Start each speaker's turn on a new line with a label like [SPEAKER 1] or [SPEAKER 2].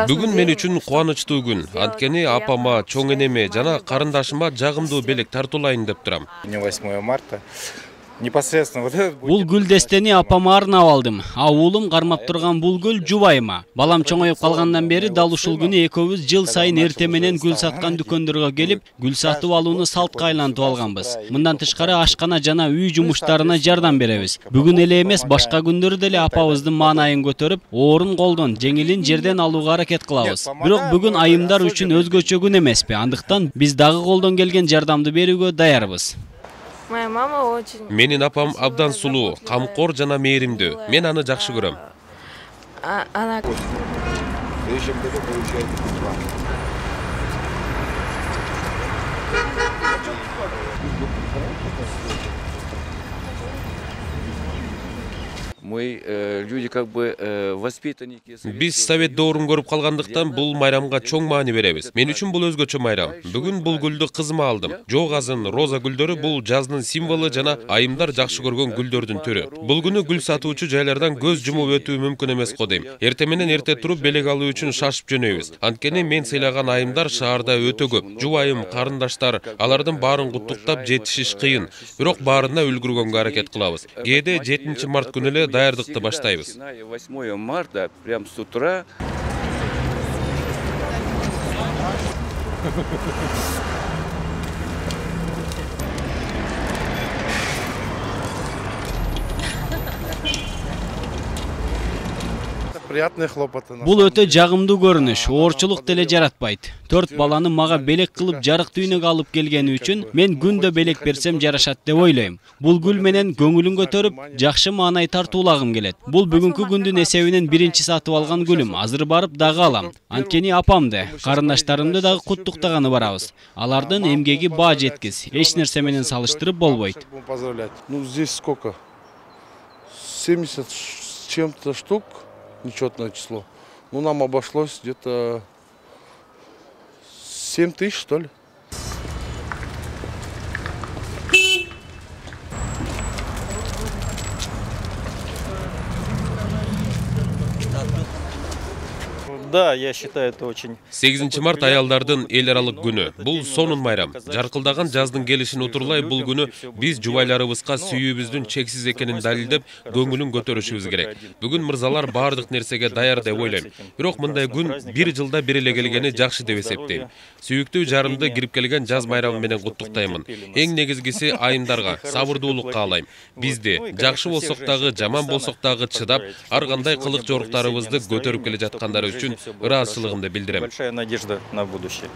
[SPEAKER 1] Бүгүн мен үчүн кубанычтуу күн. Анткени апама, чоң энеме жана карындашыма жагымдуу белек тартуулайын деп турам.
[SPEAKER 2] 8 марта. Непосредственно
[SPEAKER 3] Бул гүл дестени апама арнап алдым. Уулум кармап турган бул гүл жубайыма. Балам чоңоюп калгандан бери дал ушул күнү экөөбүз жыл сайын эрте менен гүл саткан дүкөндөргө келип, гүл сатып алууну салтка айлантып алганбыз. Мындан тышкары ашкана жана үй жумуштарына жардам беребиз. Бүгүн эле эмес, башка күндөрү деле апабыздын маанайын көтөрүп, оорун колдон, жеңилин жерден алууга аракет кылабыз. Бирок бүгүн айымдар үчүн өзгөчө күн эмеспи? Андыктан биз дагы колдон келген жардамды берүүгө даярбыз.
[SPEAKER 1] Менин апам абдан сулуу, камкор жана мээримдүү. Мен аны жакшы көрөм. Биз Советте орун көрүп калгандыктан бул майрамга чоң маани беребиз. Мен үчүн бул өзгөчө майрам. Бүгүн бул гүлдү кызыма алдым. Жок азын роза гүлдөрү бул жаздын символу жана айымдар жакшы көргөн гүлдөрдүн түрү. Бул күнү гүл сатуучу жайлардан көз жумуп өтүү мүмкүн эмес го дейм. Эрте менен эрте туруп белек алуу үчүн шашып жөнөйбүз. Анткени мен сыйлаган айымдар шаарда өтө көп. Жубайым, карындаштар, алардын баарын куттуктап жетишиш кыйын. Бирок баарына үлгүргөнгө аракет кылабыз. Кээде 7 март күнү эле даярдыкты баштайбыз.
[SPEAKER 2] 8 марта, прям с утра.
[SPEAKER 3] Бул өтө жагымдуу көрүнүш, оорчулук деле жаратпайт. 4 баланы мага белек кылып жарык дүйнөгө алып келгени үчүн мен күндө белек берсем жарашат деп ойлойм. Бул гүл менен көңүлүн көтөрүп, жакшы маанай тартуулагым келет. Бул бүгүнкү күндүн эсебинен биринчи сатып алган гүлүм. Азыр барып дагы алам. Анткени апамды, карындаштарымды дагы куттуктаганы барабыз. Алардын эмгеги баа жеткис. Эч нерсе менен салыштырып болбойт.
[SPEAKER 4] Ну, здесь сколько? 70 с чем-то штук. Нечетное число. Ну, нам обошлось где-то 7 тысяч, что ли.
[SPEAKER 5] Да, я считаю, это очень...
[SPEAKER 1] 8 март аялдардын эл аралык күнү. Бул сонун майрам. Жаркылдаган жаздын келишин утурлай бул күнү биз жубайларыбызга сүйүүбүздүн чексиз экенин далилдеп, көңүлүн көтөрүшүбүз керек. Бүгүн мырзалар баардык нерсеге даяр деп ойлойм. Бирок мындай күн бир жылда бир эле келгени жакшы деп эсептейм. Сүйүктүү жарымды кирип келген жаз майрамы менен куттуктаймын. Эң негизгиси айымдарга сабырдуулук каалайм. Бизди жакшы болсок дагы, жаман болсок дагы чыдап, ар кандай кылык жоруктарыбызды көтөрүп келе жаткандары үчүн ыраазычылыгымды билдирем.
[SPEAKER 5] Большая надежда на будущее.